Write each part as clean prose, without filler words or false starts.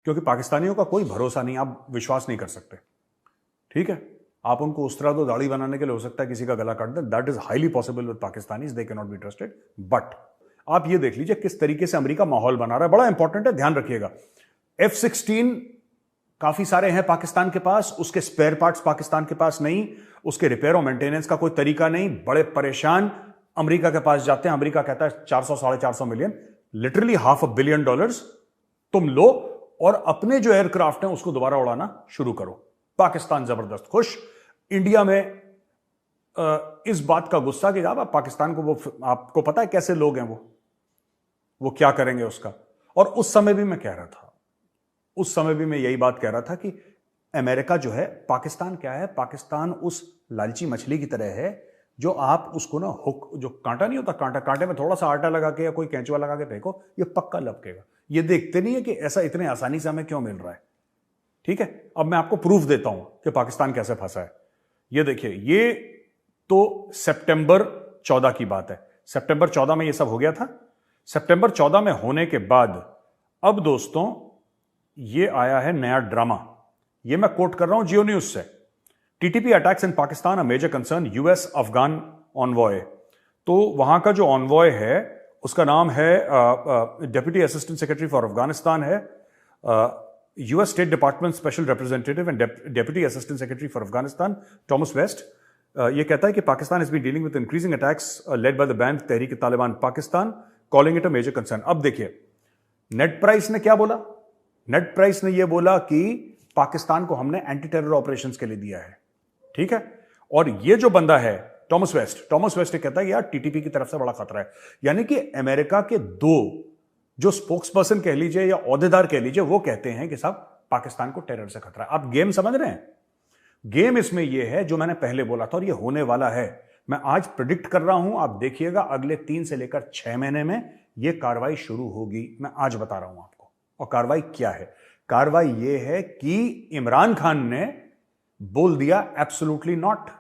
क्योंकि पाकिस्तानियों का कोई भरोसा नहीं, आप विश्वास नहीं कर सकते। ठीक है, आप उनको उस तरह तो दाढ़ी बनाने के लिए हो सकता है किसी का गला काट दें, that is highly possible with Pakistanis, they can not be trusted. But आप ये देख लीजिए किस तरीके से अमेरिका माहौल बना रहा है, बड़ा इंपॉर्टेंट है, ध्यान रखिएगा। F-16 काफी सारे हैं पाकिस्तान के पास, उसके स्पेयर पार्ट्स पाकिस्तान के पास नहीं, उसके रिपेयर और मेंटेनेंस का कोई तरीका नहीं, बड़े परेशान अमेरिका के पास जाते हैं। अमेरिका कहता है 400-450 मिलियन, लिटरली $500 बिलियन तुम लो और अपने जो एयरक्राफ्ट हैं उसको दोबारा उड़ाना शुरू करो। पाकिस्तान जबरदस्त खुश। इंडिया में इस बात का गुस्सा कि आप पाकिस्तान को, वो आपको पता है कैसे लोग हैं वो क्या करेंगे उसका। और उस समय भी मैं कह रहा था, उस समय भी मैं यही बात कह रहा था कि अमेरिका जो है, पाकिस्तान क्या है, पाकिस्तान उस लालची मछली की तरह है जो आप उसको ना हुक, जो कांटा नहीं होता, कांटे में थोड़ा सा आटा लगा के या कोई कैंचुआ लगा के फेंको, ये पक्का लपकेगा। ये देखते नहीं है कि ऐसा इतने आसानी से हमें क्यों मिल रहा है। ठीक है, अब मैं आपको प्रूफ देता हूं कि पाकिस्तान कैसे फंसा है। ये देखिए, ये तो सितंबर 14 की बात है। सितंबर 14 में ये सब हो गया था। सितंबर 14 में होने के बाद अब दोस्तों ये आया है नया ड्रामा। ये मैं कोट कर रहा हूं जियो न्यूज से। TTP attacks in Pakistan a major concern, US Afghan envoy. तो वहां का जो ऑनवॉय है उसका नाम है deputy assistant secretary for Afghanistan है, US state department special representative and deputy assistant secretary for Afghanistan Thomas West. ये कहता है कि Pakistan is be dealing with increasing attacks led by the banned Tehrik Taliban Pakistan, calling it a major concern. अब देखिए, net price ने क्या बोला? नेट प्राइस ने यह बोला कि पाकिस्तान को हमने एंटी टेरर ऑपरेशंस के लिए दिया है। ठीक है, और ये जो बंदा है थॉमस वेस्ट कहता है यार टीटीपी की तरफ से बड़ा खतरा है। यानी कि अमेरिका के दो जो स्पोक्स पर्सन कह लीजिए या ओहदेदार कह लीजिए, वो कहते हैं कि साहब पाकिस्तान को टेरर से खतरा है। आप गेम समझ रहे हैं? गेम इसमें यह है जो मैंने पहले बोला था और यह होने वाला है। मैं आज प्रिडिक्ट कर रहा हूं, आप देखिएगा अगले 3 से लेकर 6 महीने में यह कार्रवाई शुरू होगी। मैं आज बता रहा हूं आपको। और कार्रवाई क्या है? कार्रवाई यह है कि इमरान खान ने बोल दिया एब्सोल्युटली नॉट।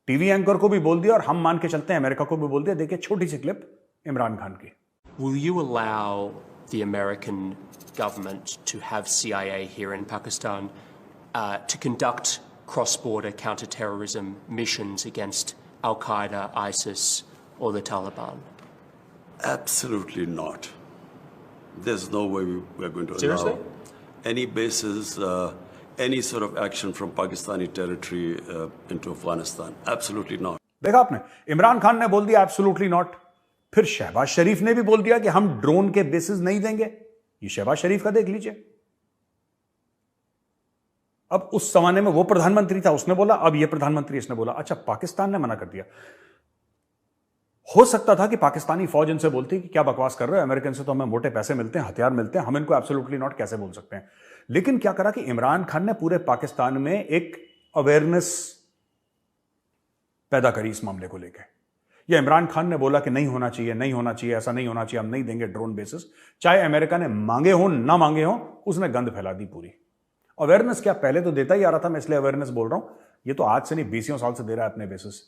टीवी एंकर को भी बोल दिया और हम मान के चलते हैं अमेरिका को भी बोल दिया। देखिए छोटी सी क्लिप इमरान खान की। Will you allow the American government to have CIA here in Pakistan to conduct cross-border counter-terrorism missions against Al-Qaeda, ISIS, or the Taliban? Absolutely not. There's no way we're going to Seriously? allow any bases, any sort of action from Pakistani territory into Afghanistan. Absolutely not. देखा आपने, इमरान खान ने बोल दिया absolutely not. फिर शहबाज शरीफ ने भी बोल दिया कि हम ड्रोन के बेसिस नहीं देंगे। ये शहबाज शरीफ का देख लीजिए। अब उस जमाने में वो प्रधानमंत्री था, उसने बोला, अब ये प्रधानमंत्री इसने बोला। अच्छा, पाकिस्तान ने मना कर दिया। हो सकता था कि पाकिस्तानी फौज इनसे बोलती कि क्या बकवास कर रहे हो, अमेरिकन से तो हमें मोटे पैसे मिलते हैं, हथियार मिलते हैं, हम इनको एब्सोल्युटली नॉट कैसे बोल सकते हैं। लेकिन क्या करा कि इमरान खान ने पूरे पाकिस्तान में एक अवेयरनेस पैदा करी इस मामले को लेकर। या इमरान खान ने बोला कि नहीं होना चाहिए, नहीं होना चाहिए, ऐसा नहीं होना चाहिए, हम नहीं देंगे ड्रोन बेसिस। चाहे अमेरिका ने मांगे हो ना मांगे हो, उसने गंद फैला दी पूरी। अवेयरनेस क्या पहले तो देता ही आ रहा था, मैं इसलिए अवेयरनेस बोल रहा हूं। ये तो आज से नहीं, 20 साल से दे रहा है अपने बेसिस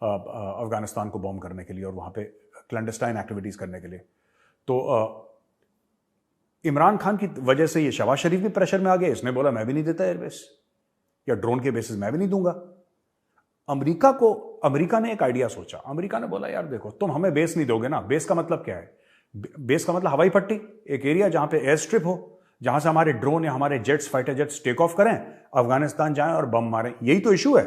अफगानिस्तान को बॉम्ब करने के लिए और वहां पे क्लैंडस्टाइन एक्टिविटीज करने के लिए। तो इमरान खान की वजह से ये शहबाज शरीफ भी प्रेशर में आ गया। इसने बोला मैं भी नहीं देता एयरबेस या ड्रोन के बेसिस मैं भी नहीं दूंगा। अमेरिका ने एक आइडिया सोचा। अमेरिका ने बोला यार देखो, तुम हमें बेस नहीं दोगे ना। बेस का मतलब क्या है? बेस का मतलब हवाई पट्टी, एक एरिया जहां पे एयर स्ट्रिप हो, जहां से हमारे ड्रोन या हमारे jets, fighter jets take off करें, अफगानिस्तान जाएं और बम मारें। यही तो इशू है।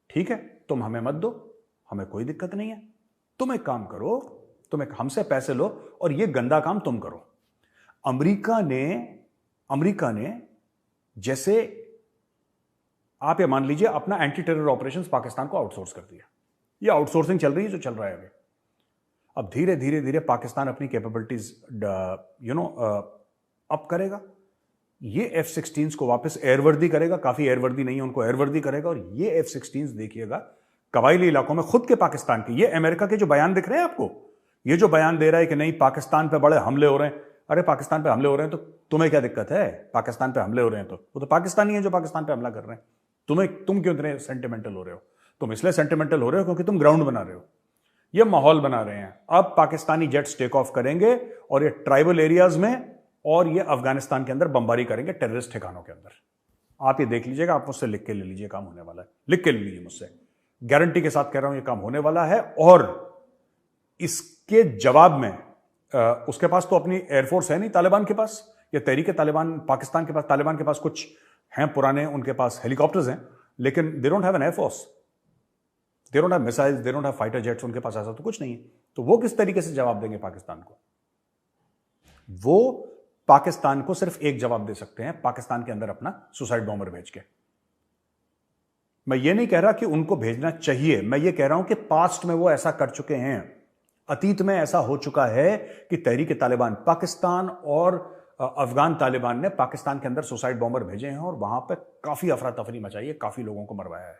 ठीक है, तुम हमें मत दो, हमें कोई दिक्कत नहीं है। तुम एक काम करो, तुम एक हमसे पैसे लो और ये गंदा काम तुम करो। अमेरिका ने जैसे आप ये मान लीजिए अपना एंटी टेरर ऑपरेशंस पाकिस्तान को आउटसोर्स कर दिया। ये आउटसोर्सिंग चल रही है जो चल रहा है अभी। अब धीरे धीरे धीरे पाकिस्तान अपनी कैपेबिलिटीज अप करेगा। ये F-16 को वापस एयरवर्दी करेगा। काफी एयरवर्दी नहीं है, उनको एयरवर्दी करेगा। और ये F-16 देखिएगा कबायली इलाकों में खुद के पाकिस्तान के। ये अमेरिका के जो बयान दिख रहे हैं आपको, ये जो बयान दे रहा है कि नहीं पाकिस्तान पे बड़े हमले हो रहे हैं। अरे पाकिस्तान पे हमले हो रहे हैं तो तुम्हें क्या दिक्कत है? पाकिस्तान पे हमले हो रहे हैं तो वो तो पाकिस्तानी है जो पाकिस्तान पे हमला कर रहे हैं। तुम क्यों इतने सेंटिमेंटल हो रहे हो? तुम इसलिए सेंटिमेंटल हो रहे हो क्योंकि तुम ग्राउंड बना रहे हो, ये माहौल बना रहे हैं। अब पाकिस्तानी जेट्स टेक ऑफ करेंगे और ये ट्राइबल एरियाज में और ये अफगानिस्तान के अंदर बमबारी करेंगे टेररिस्ट ठिकानों के अंदर। आप ये देख लीजिएगा, आप मुझसे लिख के ले लीजिए, काम होने वाला है, लिख के ले लीजिए मुझसे, गारंटी के साथ कह रहा हूं ये काम होने वाला है। और इसके जवाब में उसके पास तो अपनी एयरफोर्स है नहीं तालिबान के पास, या तहरीक तालिबान पाकिस्तान के पास, तालिबान के पास कुछ हैं पुराने, उनके पास हेलीकॉप्टर्स हैं, लेकिन they don't have an air force, they don't have missiles, they don't have fighter jets, उनके पास ऐसा तो कुछ नहीं है। तो वो किस तरीके से जवाब देंगे पाकिस्तान को? वो पाकिस्तान को सिर्फ एक जवाब दे सकते हैं, पाकिस्तान के अंदर अपना सुसाइड बॉम्बर भेज के। मैं ये नहीं कह रहा कि उनको भेजना चाहिए, मैं ये कह रहा हूं कि पास्ट में वो ऐसा कर चुके हैं, अतीत में ऐसा हो चुका है कि तहरीक तालिबान पाकिस्तान और अफगान तालिबान ने पाकिस्तान के अंदर सुसाइड बॉम्बर भेजे हैं और वहां पर काफी अफरा तफरी मचाई है, काफी लोगों को मरवाया है,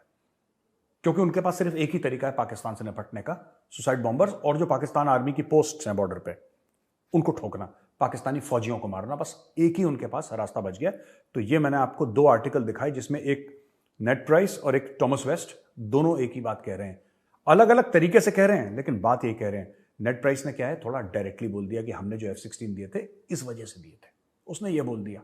क्योंकि उनके पास सिर्फ एक ही तरीका है पाकिस्तान से निपटने का, सुसाइड बॉम्बर्स और जो पाकिस्तान आर्मी की पोस्ट हैं बॉर्डर पे उनको ठोकना, पाकिस्तानी फौजियों को मारना, बस एक ही उनके पास रास्ता बच गया। तो ये मैंने आपको दो आर्टिकल दिखाए जिसमें एक नेड प्राइस और एक थॉमस वेस्ट, दोनों एक ही बात कह रहे हैं, अलग अलग तरीके से कह रहे हैं, लेकिन बात यही कह रहे हैं। नेड प्राइस ने क्या है, थोड़ा डायरेक्टली बोल दिया कि हमने जो F-16 दिए थे इस वजह से दिए थे, उसने ये बोल दिया,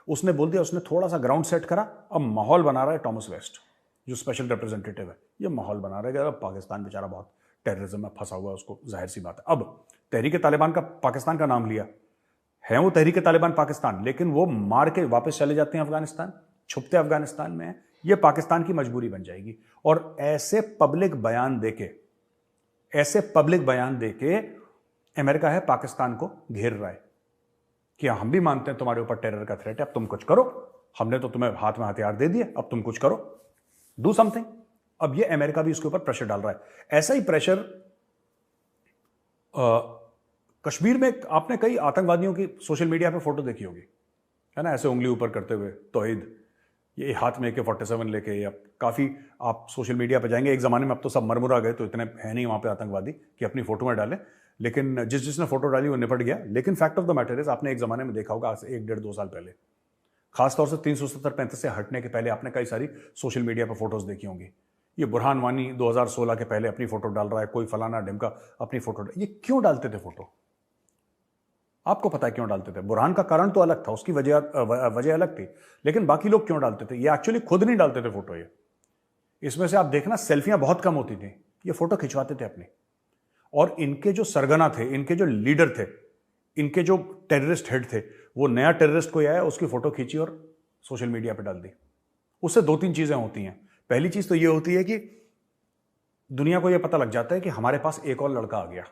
उसने थोड़ा सा ग्राउंड सेट करा। अब माहौल बना रहा है थॉमस वेस्ट जो स्पेशल रिप्रेजेंटेटिव है, ये माहौल बना रहा है कि अब पाकिस्तान बेचारा बहुत टेररिज्म में फंसा हुआ है, उसको जाहिर सी बात है। अब तहरीक तालिबान का पाकिस्तान का नाम लिया है, वो तहरीक तालिबान पाकिस्तान, लेकिन वो मार के वापस चले जाते हैं अफगानिस्तान, छुपते अफगानिस्तान में है, ये पाकिस्तान की मजबूरी बन जाएगी। और ऐसे पब्लिक बयान देके अमेरिका है पाकिस्तान को घेर रहा है कि हम भी मानते हैं तुम्हारे ऊपर टेरर का थ्रेट है, अब तुम कुछ करो, हमने तो तुम्हें हाथ में हथियार दे दिए, अब तुम कुछ करो, डू समथिंग। अब ये अमेरिका भी उसके ऊपर प्रेशर डाल रहा है। ऐसा ही प्रेशर कश्मीर में आपने कई आतंकवादियों की सोशल मीडिया पे फोटो देखी होगी, है ना, ऐसे उंगली ऊपर करते हुए तौहीद, ये हाथ में AK-47 लेके, या काफी आप सोशल मीडिया पे जाएंगे, एक जमाने में, अब तो सब मरमुरा गए तो इतने है नहीं वहां पे आतंकवादी कि अपनी फोटो में डालें, लेकिन जिसने फोटो डाली वो निपट गया। लेकिन fact of the matter is, आपने एक जमाने में देखा होगा, आज से 1-1.5-2 साल पहले, खासतौर से 370-35 से हटने के पहले आपने कई सारी सोशल मीडिया पर फोटोज देखी होंगी। ये बुरहान वानी 2016 के पहले अपनी फोटो डाल रहा है, कोई फलाना ढिमका अपनी फोटो, ये क्यों डालते थे फोटो? आपको पता है क्यों डालते थे? बुरहान का कारण तो अलग था, उसकी वजह अलग थी, लेकिन बाकी लोग क्यों डालते थे? ये एक्चुअली खुद नहीं डालते थे फोटो। ये इसमें से आप देखना सेल्फियां बहुत कम होती थी, ये फोटो खिंचवाते थे अपनी। और इनके जो सरगना थे, इनके जो लीडर थे, इनके जो टेररिस्ट हेड थे, वो नया टेररिस्ट कोई आया, उसकी फोटो खींची और सोशल मीडिया पर डाल दी। उससे 2-3 चीजें होती हैं। पहली चीज तो ये होती है कि दुनिया को यह पता लग जाता है कि हमारे पास एक और लड़का आ गया,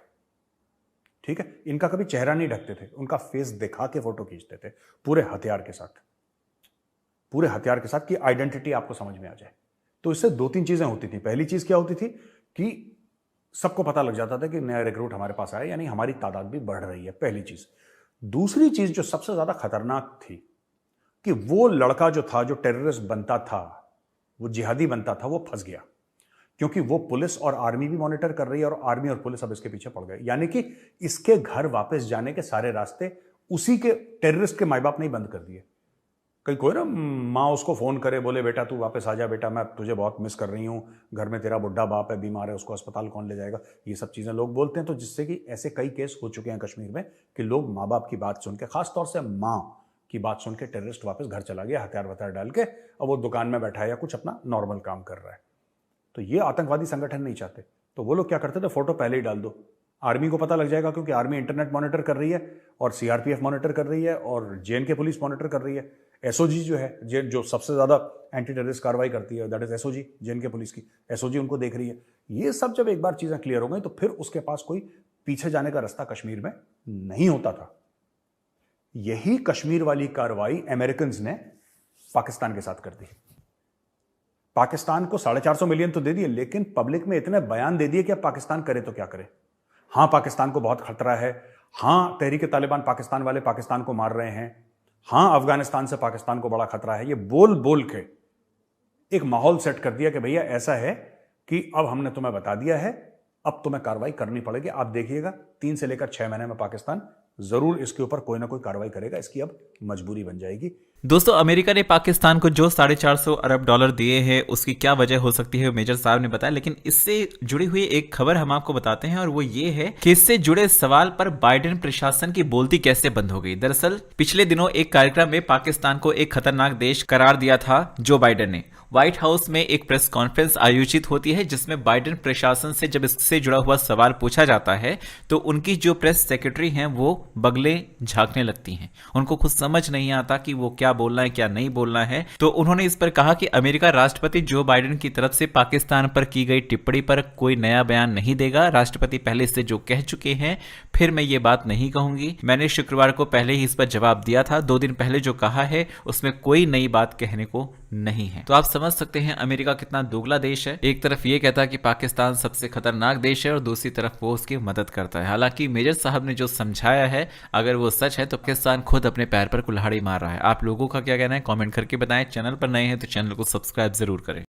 ठीक है। इनका कभी चेहरा नहीं ढकते थे, उनका फेस दिखा के फोटो खींचते थे, पूरे हथियार के साथ कि आइडेंटिटी आपको समझ में आ जाए। तो इससे 2-3 चीजें होती थी। पहली चीज क्या होती थी कि सबको पता लग जाता था कि नया रिक्रूट हमारे पास आया, यानी हमारी तादाद भी बढ़ रही है, पहली चीज। दूसरी चीज जो सबसे ज्यादा खतरनाक थी कि वो लड़का जो था, जो टेररिस्ट बनता था, वो जिहादी बनता था, वो फंस गया, क्योंकि वो पुलिस और आर्मी भी मॉनिटर कर रही है, और आर्मी और पुलिस अब इसके पीछे पड़ गए। यानी कि इसके घर वापस जाने के सारे रास्ते उसी के टेररिस्ट के माई बाप ने ही बंद कर दिए। कहीं कोई ना माँ उसको फोन करे, बोले बेटा तू वापस आ जा, बेटा मैं तुझे बहुत मिस कर रही हूँ, घर में तेरा बुढ़ा बाप है, बीमार है, उसको अस्पताल कौन ले जाएगा, ये सब चीजें लोग बोलते हैं। तो जिससे कि ऐसे कई केस हो चुके हैं कश्मीर में कि लोग माँ बाप की बात सुन के, खासतौर से माँ की बात सुन के, टेररिस्ट वापस घर चला गया हथियार वथियार डाल के, अब वो दुकान में बैठा है या कुछ अपना नॉर्मल काम कर रहा है। तो ये आतंकवादी संगठन नहीं चाहते, तो वो लोग क्या करते थे, फोटो पहले ही डाल दो, आर्मी को पता लग जाएगा, क्योंकि आर्मी इंटरनेट मॉनिटर कर रही है और CRPF मॉनिटर कर रही है और JNK पुलिस मॉनिटर कर रही है। SOG जो है, जो सबसे ज्यादा एंटी टेररिस्ट कार्रवाई करती है, that is SOG, JNK police की SOG उनको देख रही है। ये सब जब एक बार चीजें क्लियर हो गई तो फिर उसके पास कोई पीछे जाने का रास्ता कश्मीर में नहीं होता था। यही कश्मीर वाली कार्रवाई अमेरिकन ने पाकिस्तान के साथ कर दी। पाकिस्तान को 450 मिलियन तो दे दिए, लेकिन पब्लिक में इतने बयान दे दिए कि अब पाकिस्तान करे तो क्या करे। हां, पाकिस्तान को बहुत खतरा है, हां तहरीक तालिबान पाकिस्तान वाले पाकिस्तान को मार रहे हैं, हां अफगानिस्तान से पाकिस्तान को बड़ा खतरा है। ये बोल बोल के एक माहौल सेट कर दिया कि भैया ऐसा है कि अब हमने तुम्हें बता दिया है, अब तुम्हें कार्रवाई करनी पड़ेगी। आप देखिएगा 3 से लेकर 6 महीने में पाकिस्तान जरूर इसके ऊपर कोई ना कोई कार्रवाई करेगा, इसकी अब मजबूरी बन जाएगी। दोस्तों, अमेरिका ने पाकिस्तान को जो 450 अरब डॉलर दिए हैं उसकी क्या वजह हो सकती है मेजर साहब ने बताया, लेकिन इससे जुड़ी हुई एक खबर हम आपको बताते हैं और वो ये है कि इससे जुड़े सवाल पर बाइडेन प्रशासन की बोलती कैसे बंद हो गई। दरअसल पिछले दिनों एक कार्यक्रम में पाकिस्तान को एक खतरनाक देश करार दिया था जो बाइडेन ने। व्हाइट हाउस में एक प्रेस कॉन्फ्रेंस आयोजित होती है जिसमें बाइडेन प्रशासन से जब इससे जुड़ा हुआ सवाल पूछा जाता है तो उनकी जो प्रेस सेक्रेटरी हैं वो बगले झांकने लगती हैं। उनको खुद समझ नहीं आता कि वो क्या बोलना है क्या नहीं बोलना है। तो उन्होंने इस पर कहा कि अमेरिका राष्ट्रपति जो बाइडेन की तरफ से पाकिस्तान पर की गई टिप्पणी पर कोई नया बयान नहीं देगा। राष्ट्रपति पहले से जो कह चुके हैं फिर मैं ये बात नहीं कहूंगी। मैंने शुक्रवार को पहले ही इस पर जवाब दिया था। 2 दिन पहले जो कहा है उसमें कोई नई बात कहने को नहीं है। तो आप समझ सकते हैं अमेरिका कितना दोगला देश है। एक तरफ ये कहता है कि पाकिस्तान सबसे खतरनाक देश है और दूसरी तरफ वो उसकी मदद करता है। हालांकि मेजर साहब ने जो समझाया है अगर वो सच है तो पाकिस्तान खुद अपने पैर पर कुल्हाड़ी मार रहा है। आप लोगों का क्या कहना है कमेंट करके बताएं। चैनल पर नए हैं तो चैनल को सब्सक्राइब जरूर करें।